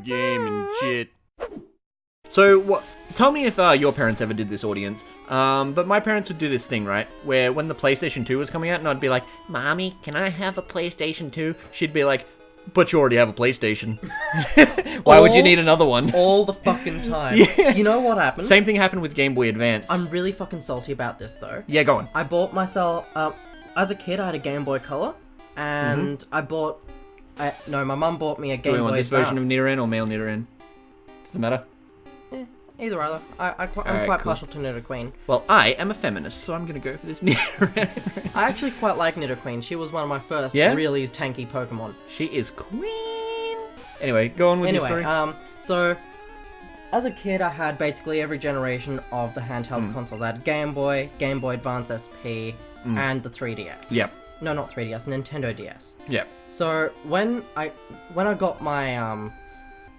Game and shit. So, tell me if your parents ever did this, audience. But my parents would do this thing, right? Where when the PlayStation 2 was coming out, and I'd be like, Mommy, can I have a PlayStation 2? She'd be like, but you already have a PlayStation. Why would you need another one? All the fucking time. Yeah. You know what happened? Same thing happened with Game Boy Advance. I'm really fucking salty about this, though. Yeah, go on. I bought myself... as a kid, I had a Game Boy Color, and I bought... my mum bought me a Game Boy Do we want this version of Nidoran or male Nidoran? Does it matter? Either. I'm quite partial to Nidoqueen. Well, I am a feminist, so I'm gonna go for this Nidoran. I actually quite like Nidoqueen. She was one of my first really tanky Pokemon. She is queen. Anyway, go on with your story. So, as a kid, I had basically every generation of the handheld consoles. I had Game Boy, Game Boy Advance SP, and the 3DS. Yep. No, not 3DS, Nintendo DS. Yep. So, when I got my,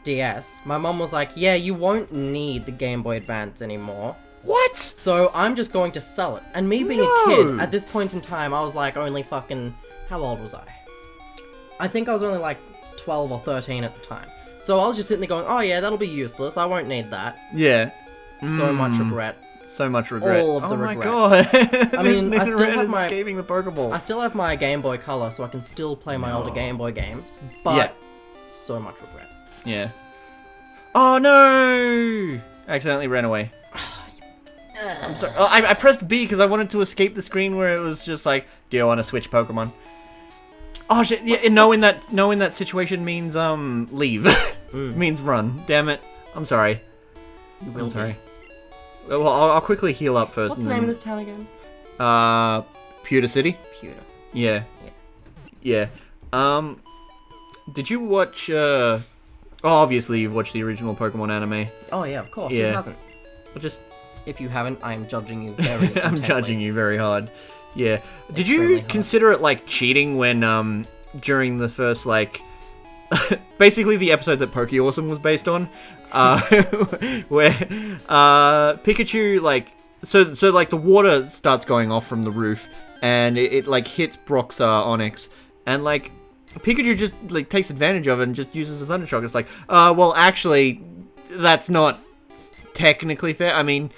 DS, my mum was like, yeah, you won't need the Game Boy Advance anymore. What? So I'm just going to sell it. And me being a kid, at this point in time, I was like only fucking... How old was I? I think I was only like 12 or 13 at the time. So I was just sitting there going, oh yeah, that'll be useless, I won't need that. Yeah. So much regret. So much regret. All of the regret. Oh my god. I mean, I still have my... escaping the Pokeball. I still have my Game Boy Color, so I can still play my older Game Boy games. But so much regret. Yeah. Oh no! I accidentally ran away. I'm sorry. Oh, I pressed B because I wanted to escape the screen where it was just like, do you want to switch Pokemon? Oh shit! Yeah, knowing that situation means leave. Means run. Damn it! I'm sorry. I'm sorry. Well, I'll quickly heal up first. What's the name of this town again? Pewter City. Pewter. Yeah. Did you watch? Obviously you've watched the original Pokemon anime. Oh yeah, of course. Yeah. Who hasn't? Well, just if you haven't, I am judging you very intently. I'm judging you very hard. Yeah. Did you consider it like cheating when during the first like basically the episode that Pokeawesome was based on, where Pikachu like so like the water starts going off from the roof and it like hits Brock's Onix and like Pikachu just like takes advantage of it and just uses a Thunder Shock. It's like, well, actually, that's not technically fair. I mean,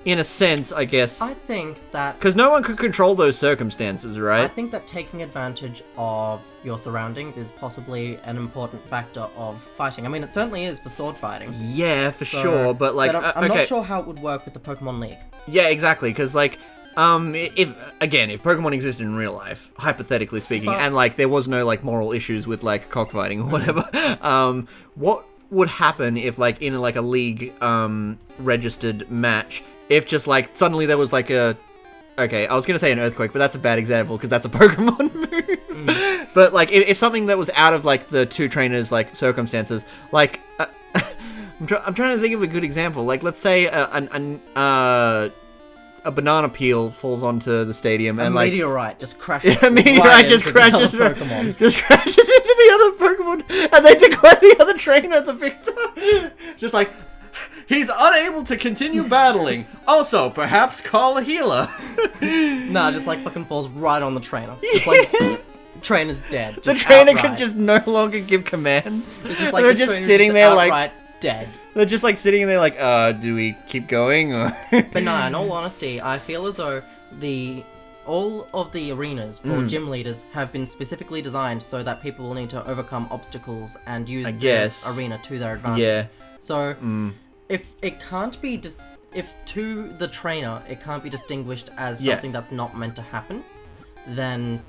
in a sense, I guess. I think that... Because no one could control those circumstances, right? I think that taking advantage of your surroundings is possibly an important factor of fighting. I mean, it certainly is for sword fighting. Yeah, for sure, but like... But I'm not sure how it would work with the Pokemon League. Yeah, exactly, because like... if Pokemon existed in real life, hypothetically speaking, and like there was no like moral issues with like cockfighting or whatever, what would happen if like in like a league registered match, if just like suddenly there was like I was gonna say an earthquake, but that's a bad example because that's a Pokemon move. But like if something that was out of like the two trainers like circumstances, like I'm trying to think of a good example. Like let's say a banana peel falls onto the stadium and like... meteorite just crashes. A meteorite just crashes into the other Pokemon and they declare the other trainer the victor. Just like, he's unable to continue battling. Also, perhaps call a healer. Nah, just like fucking falls right on the trainer. Just like... Trainer's dead. The trainer can just no longer give commands. It's just like they're just sitting there like... dead. They're just like sitting there like, do we keep going? Or But no, in all honesty, I feel as though all of the arenas for gym leaders have been specifically designed so that people will need to overcome obstacles and use the arena to their advantage. Yeah. So, if it can't be if to the trainer it can't be distinguished as something that's not meant to happen, then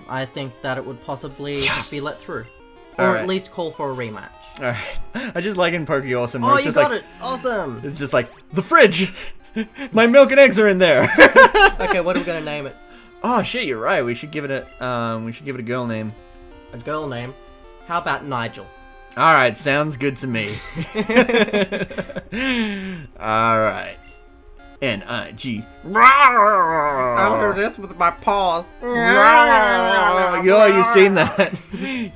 I think that it would possibly just be let through. Or at least call for a rematch. Alright. I just like in Pokeawesome. Oh, you got it! Awesome! It's just like, the fridge! My milk and eggs are in there! Okay, what are we gonna name it? Oh shit, you're right. We should give it a girl name. A girl name? How about Nigel? Alright, sounds good to me. Alright. N-I-G. I'll do this with my paws. Yo, you've seen that?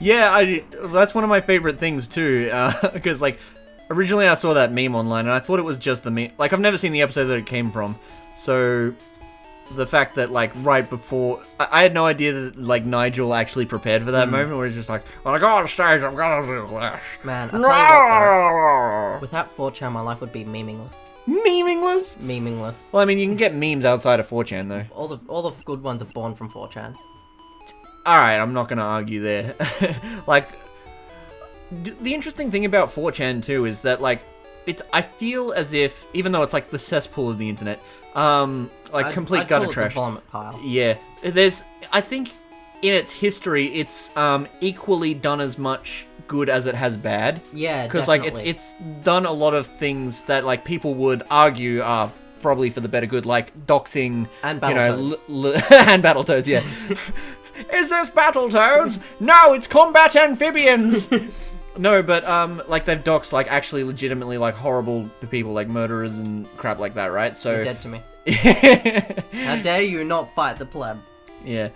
Yeah, that's one of my favorite things too. Because like, originally I saw that meme online and I thought it was just the meme. Like, I've never seen the episode that it came from. So, the fact that like right before I had no idea that like Nigel actually prepared for that moment where he's just like, when I go on stage, I'm gonna do this. Man, I tell you what, though, without 4chan, my life would be meaningless. Meaningless? Meaningless. Well, I mean, you can get memes outside of 4chan though. All the good ones are born from 4chan. All right, I'm not gonna argue there. Like, the interesting thing about 4chan too is that like, I feel as if, even though it's like the cesspool of the internet, like complete gutter trash. The vomit pile. Yeah, I think in its history, it's equally done as much good as it has bad. Yeah, because like it's done a lot of things that like people would argue are probably for the better good, like doxing and Battletoads. And Battletoads, yeah. Is this Battletoads? No, it's combat amphibians. No, but like they've doxed like actually legitimately like horrible people, like murderers and crap like that, right? So you're dead to me. How dare you not fight the pleb? Yeah.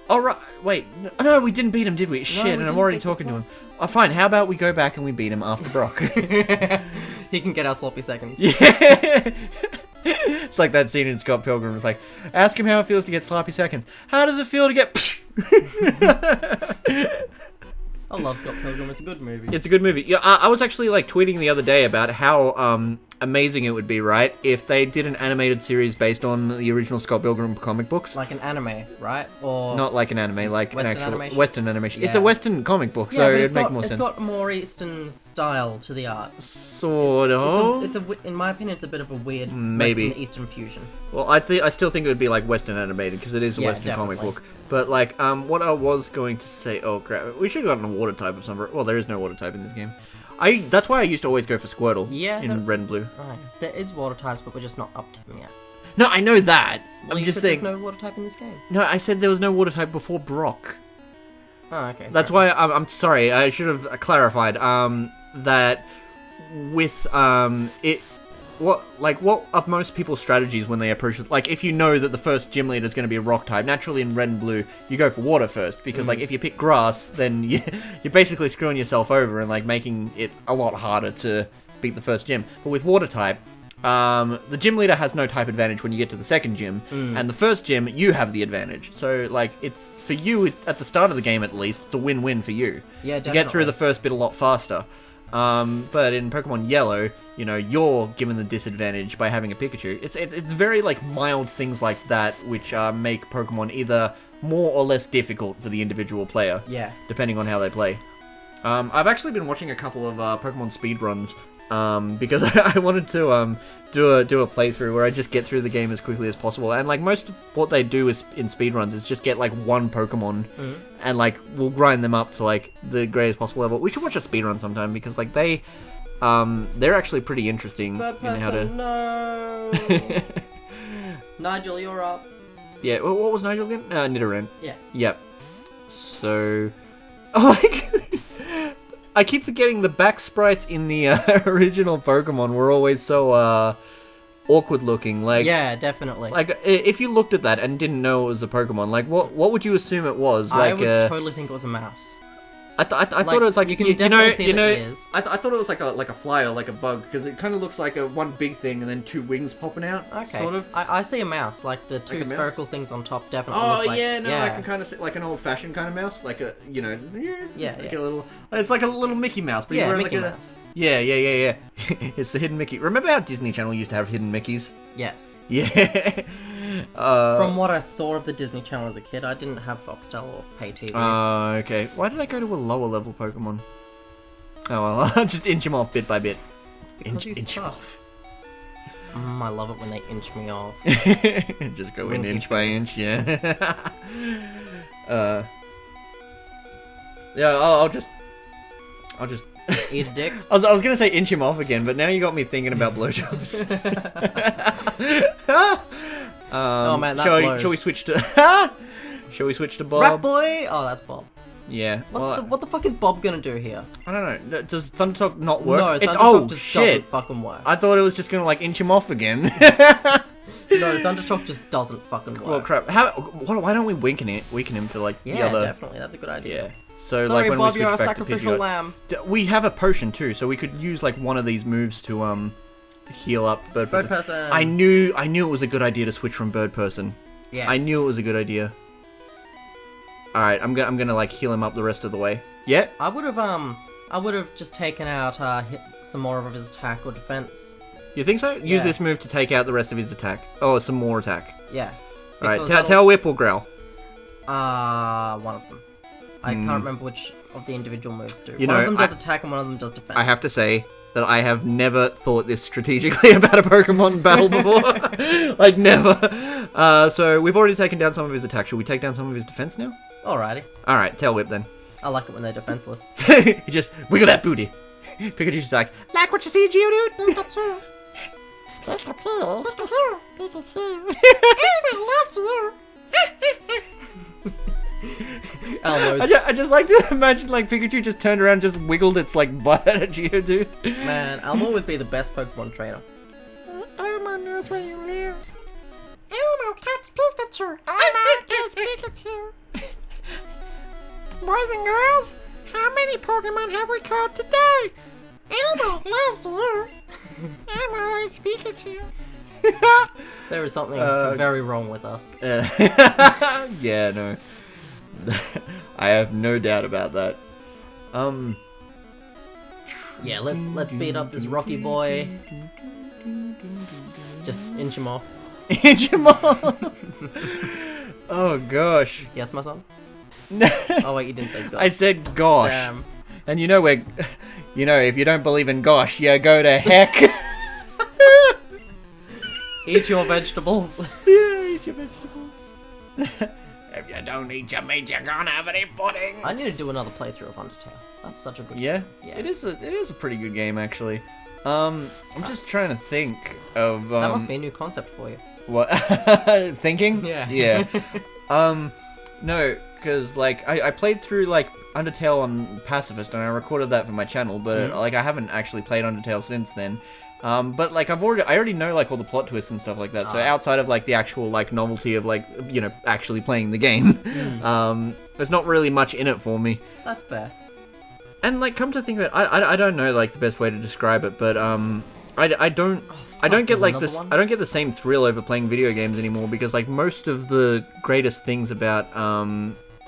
Oh right, wait, no, we didn't beat him, did we? Shit, and I'm already talking to him. Oh, fine. How about we go back and we beat him after Brock? He can get our sloppy seconds. Yeah. It's like that scene in Scott Pilgrim. It's like, ask him how it feels to get sloppy seconds. How does it feel to get? I love Scott Pilgrim. It's a good movie. It's a good movie. Yeah, I was actually like tweeting the other day about how amazing it would be, right, if they did an animated series based on the original Scott Pilgrim comic books. Like an anime, right? Or not like an anime, like Western an actual animation? Western animation. Yeah. It's a Western comic book, so it'd make more sense. It's got more Eastern style to the art. Sort of. In my opinion, it's a bit of a weird Maybe. Western Eastern fusion. Well, I still think it would be like Western animated because it is a Western comic book. But like, what I was going to say, oh crap, we should have gotten a water type of some. Well, there is no water type in this game. That's why I used to always go for Squirtle. Yeah, in Red and Blue. Right. There is water types, but we're just not up to them yet. No, I know that. Well, I'm just saying. There's no water type in this game. No, I said there was no water type before Brock. Oh, okay. That's why I'm sorry. I should have clarified. That with what are most people's strategies when they approach it? Like, if you know that the first gym leader is going to be a rock type, naturally in Red and Blue, you go for water first. Because, like, if you pick grass, then you're basically screwing yourself over and, like, making it a lot harder to beat the first gym. But with water type, the gym leader has no type advantage when you get to the second gym. And the first gym, you have the advantage. So, like, it's, for you, at the start of the game at least, it's a win-win for you. Yeah, definitely. You get through the first bit a lot faster. But in Pokemon Yellow, you know, you're given the disadvantage by having a Pikachu. It's very, like, mild things like that which make Pokemon either more or less difficult for the individual player. Yeah. Depending on how they play. I've actually been watching a couple of Pokemon speedruns because I wanted to do a playthrough where I just get through the game as quickly as possible. And, like, most of what they do is in speedruns is just get, like, one Pokemon and, like, we'll grind them up to, like, the greatest possible level. We should watch a speedrun sometime because, like, they're actually pretty interesting in how to... No! Nigel, you're up. Yeah, what was Nigel again? Nidoran. Yeah. Yep. So... Oh my god! I keep forgetting the back sprites in the original Pokemon were always so awkward looking. Like, yeah, definitely. Like, if you looked at that and didn't know it was a Pokemon, like, what would you assume it was? I Like, would totally think it was a mouse. I thought it was like, you can definitely see the ears. I thought it was like a fly or like a bug because it kind of looks like a one big thing and then two wings popping out. Okay. Sort of. I see a mouse, like the two spherical things on top definitely. Oh look like, yeah, no, I can kind of see like an old-fashioned kind of mouse, like a Yeah. a little. It's like a little Mickey Mouse, but you're wearing Mickey like Mouse. Yeah. It's the hidden Mickey. Remember how Disney Channel used to have hidden Mickeys? Yes. Yeah. From what I saw of the Disney Channel as a kid, I didn't have Foxtel or pay TV. Okay. Why did I go to a lower level Pokemon? Oh well, I'll just inch him off bit by bit. Because you inch suck. off. I love it when they inch me off. Just go Winky in inch by face. inch, yeah. Yeah, I'll just Eat a dick. I was gonna say inch him off again, but now you got me thinking about blowjobs. Oh man, that blows. Shall we switch to? Shall we switch to Bob? Rat boy. Oh, that's Bob. Yeah. What the fuck is Bob gonna do here? I don't know. Does Thunder Talk not work? No, Thunder Talk just shit! doesn't fucking work. I thought it was just gonna like inch him off again. No, Thunder Talk just doesn't fucking work. Well, crap. Why don't we weaken him for like the other? Yeah, definitely. That's a good idea. Yeah. So Sorry, like when Bob, we you're switch a back to sacrificial Pidgeot, lamb. we have a potion too, so we could use like one of these moves to heal up bird person. Bird person. I knew it was a good idea to switch from bird person. Yeah. I knew it was a good idea. All right, I'm gonna like heal him up the rest of the way. Yeah. I would have just taken out some more of his attack or defense. You think so? Use this move to take out the rest of his attack. Oh, some more attack. Yeah. All right, tail whip or growl. One of them. I can't remember which of the individual moves do. You one know, of them does attack and one of them does defense. I have to say that I have never thought this strategically about a Pokemon battle before. Like, never. So, we've already taken down some of his attack. Should we take down some of his defense now? Alrighty. Alright, tail whip then. I like it when they're defenseless. You just wiggle that booty. Pikachu's like what you see, Geodude? Pikachu. Pikachu. Pikachu. Pikachu. Everyone loves you. I just like to imagine like Pikachu just turned around and just wiggled its like butt at a Geodude. Man, Elmo would be the best Pokemon trainer. Elmo knows where you live. Elmo catch Pikachu. Elmo catch Pikachu. Boys and girls, how many Pokemon have we caught today? Elmo loves you. Elmo loves Pikachu. There is something very wrong with us. Yeah, no. I have no doubt about that. Yeah, let's beat up this Rocky boy. Just inch him off. Inch him off. Oh gosh. Yes, my son. No. Oh wait, you didn't say gosh. I said gosh. Damn. And you know where, if you don't believe in gosh, yeah, go to heck. Eat your vegetables. Yeah, eat your vegetables. If you don't eat your meat, you're gonna have any pudding. I need to do another playthrough of Undertale. That's such a good Yeah? Yeah. It is a pretty good game actually. I'm just trying to think of That must be a new concept for you. what thinking? Yeah. Yeah. No, because like I played through like Undertale on Pacifist and I recorded that for my channel, but like I haven't actually played Undertale since then. But like I already know like all the plot twists and stuff like that. So outside of like the actual like novelty of like actually playing the game, there's not really much in it for me. That's fair. And like come to think of it, I don't know like the best way to describe it, but I don't get like this. I don't get the same thrill over playing video games anymore because like most of the greatest things about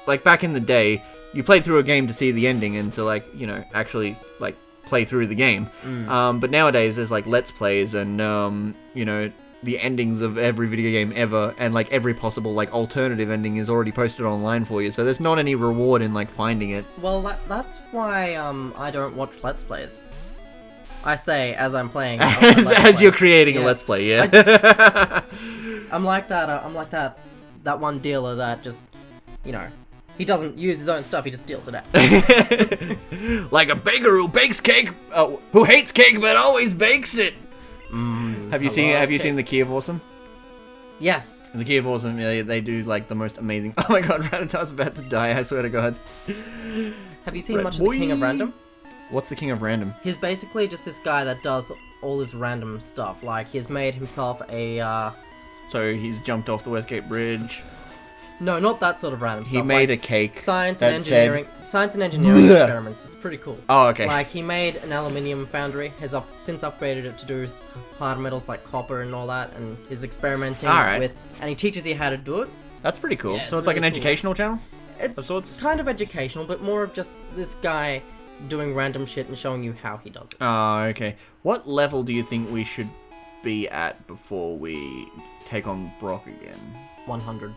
like back in the day, you played through a game to see the ending and to like actually like play through the game. But nowadays there's like let's plays and the endings of every video game ever and like every possible like alternative ending is already posted online for you. So there's not any reward in like finding it. Well, that's why I don't watch Let's Plays. I say as I'm playing. as you're creating a Let's Play, yeah. I'm like that. I'm like that one dealer that just, he doesn't use his own stuff. He just deals it out. Like a baker who bakes cake, who hates cake but always bakes it. Have you seen the Key of Awesome? Yes. In the Key of Awesome, they do like the most amazing. Oh my god, Rattatar's about to die. I swear to God. Have you seen much of the King of Random? What's the King of Random? He's basically just this guy that does all his random stuff. Like he's made himself a. So he's jumped off the Westgate Bridge. No, not that sort of random stuff. He made a cake. Science and engineering experiments. It's pretty cool. Oh, okay. Like he made an aluminium foundry. Has since upgraded it to do hard metals like copper and all that, and he's experimenting with. And he teaches you how to do it. That's pretty cool. Yeah, so it's like an educational channel. It's of sorts? Kind of educational, but more of just this guy doing random shit and showing you how he does it. Oh, okay. What level do you think we should be at before we take on Brock again? 100.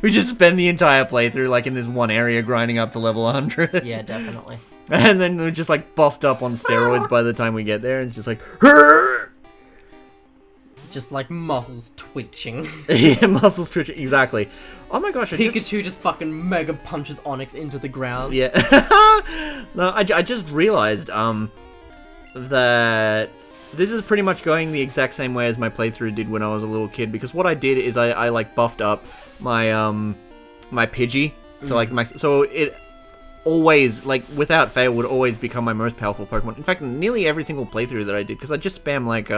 We just spend the entire playthrough like in this one area grinding up to level 100. Yeah, definitely. And then we're just like buffed up on steroids by the time we get there, and it's just like just like muscles twitching. Yeah, muscles twitching, exactly. Oh my gosh, Pikachu just fucking mega punches Onyx into the ground. Yeah. No, I just realized that this is pretty much going the exact same way as my playthrough did when I was a little kid, because what I did is I like buffed up my my Pidgey to like max, so it always, like without fail, would always become my most powerful Pokemon. In fact, nearly every single playthrough that I did, because I just spam like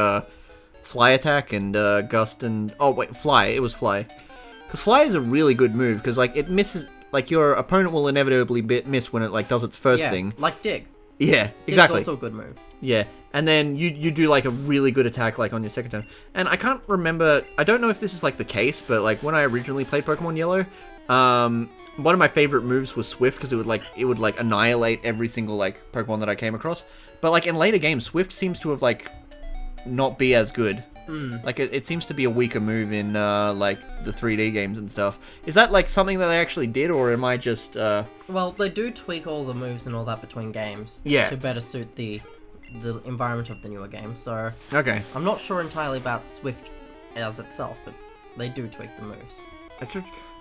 Fly Attack and Gust and Fly. It was Fly, because Fly is a really good move because like it misses, like your opponent will inevitably miss when it like does its first thing. Like Dig. Yeah, exactly. Dig's also a good move. Yeah. and then you do like a really good attack like on your second turn. And I can't remember, I don't know if this is like the case, but like when I originally played Pokemon Yellow, one of my favorite moves was Swift, because it would like annihilate every single like Pokemon that I came across. But like in later games, Swift seems to have like not be as good. Like it seems to be a weaker move in like the 3D games and stuff. Is that like something that they actually did, or am I just Well, they do tweak all the moves and all that between games. Yeah. To better suit the environment of the newer game. So okay? I'm not sure entirely about Swift as itself, but they do tweak the moves.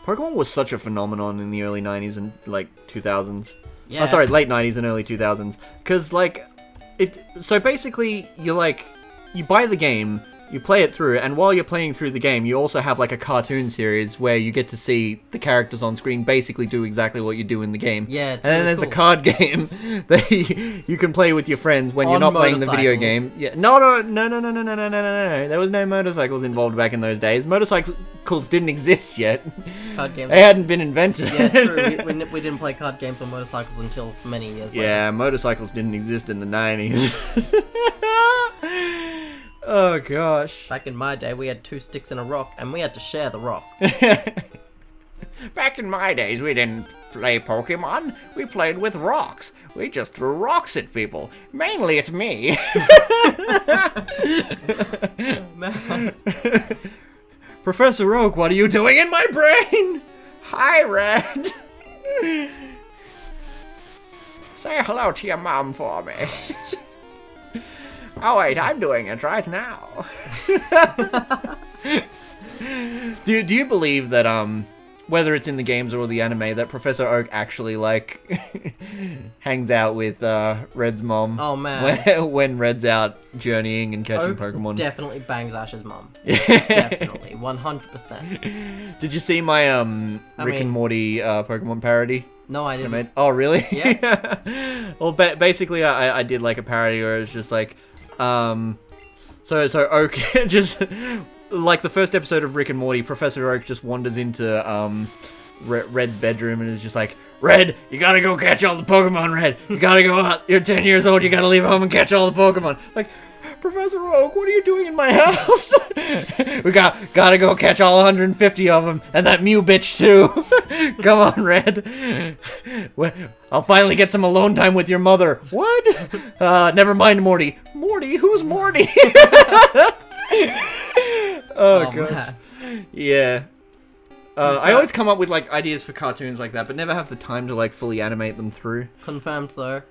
Pokemon was such a phenomenon in the early 90s and like 2000s. Yeah. Oh, sorry, late 90s and early 2000s. Because like so basically you buy the game, you play it through, and while you're playing through the game, you also have like a cartoon series where you get to see the characters on screen basically do exactly what you do in the game. Yeah, it's and then really there's cool. a card game that you can play with your friends when you're On not playing the video motorcycles. game. Yeah, no. There was no motorcycles involved back in those days. Motorcycles didn't exist yet. Card games. They hadn't been invented. Yeah, true. We didn't play card games on motorcycles until many years later. Yeah, motorcycles didn't exist in the 90s. Oh gosh. Back in my day, we had 2 sticks and a rock, and we had to share the rock. Back in my days, we didn't play Pokemon. We played with rocks. We just threw rocks at people. Mainly at me. Man. Professor Oak, what are you doing in my brain? Hi, Red. Say hello to your mom for me. Oh wait, I'm doing it right now. Do you believe that whether it's in the games or the anime, that Professor Oak actually like hangs out with Red's mom? Oh man. when Red's out journeying and catching Oak Pokemon. definitely bangs Ash's mum. Definitely, 100%. Did you see my Rick and Morty Pokemon parody? No, I didn't. Oh really? Yeah. Well, basically, I did like a parody where it was just like, so Oak just like the first episode of Rick and Morty, Professor Oak just wanders into Red's bedroom and is just like, Red, you gotta go catch all the Pokemon, Red. You gotta go out. You're 10 years old. You gotta leave home and catch all the Pokemon. It's like, Professor Oak, what are you doing in my house? We gotta go catch all 150 of them, and that Mew bitch too. Come on, Red. I'll finally get some alone time with your mother. What? Never mind, Morty. Morty? Who's Morty? Oh god. Man. Yeah. I always come up with like ideas for cartoons like that, but never have the time to like fully animate them through. Confirmed though.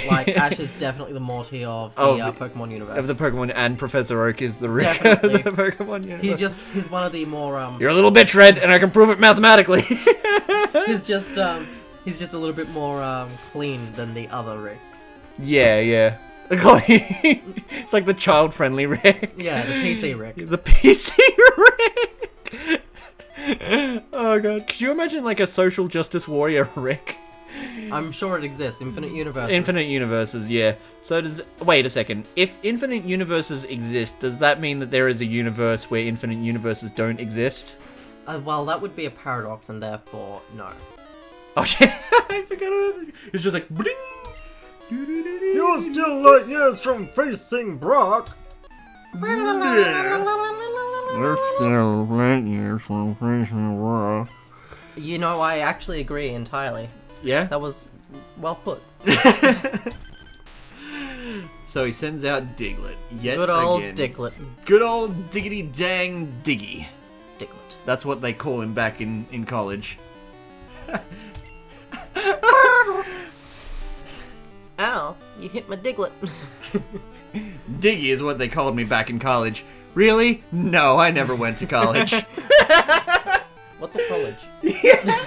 Like, Ash is definitely the Morty of the Pokemon universe. Of the Pokemon, and Professor Oak is the Rick of Definitely. the Pokemon universe. He's one of the more You're a little bitch, Red, and I can prove it mathematically. he's just a little bit more clean than the other Ricks. Yeah. It's like the child-friendly Rick. Yeah, the PC Rick. The PC Rick. Oh god, could you imagine like a social justice warrior Rick? I'm sure it exists. Infinite universes. Infinite universes, yeah. So wait a second. If infinite universes exist, does that mean that there is a universe where infinite universes don't exist? Well, that would be a paradox, and therefore, no. Oh shit! I forgot about this. It's just like bling. You're still light years from facing Brock. You know, I actually agree entirely. Yeah. That was well put. So he sends out Diglett yet Good old again. Diglett. Good old diggity dang Diggy. Diglett. That's what they call him back in college. Ow, you hit my Diglett. Diggy is what they called me back in college. Really? No, I never went to college. What's a college? Yeah.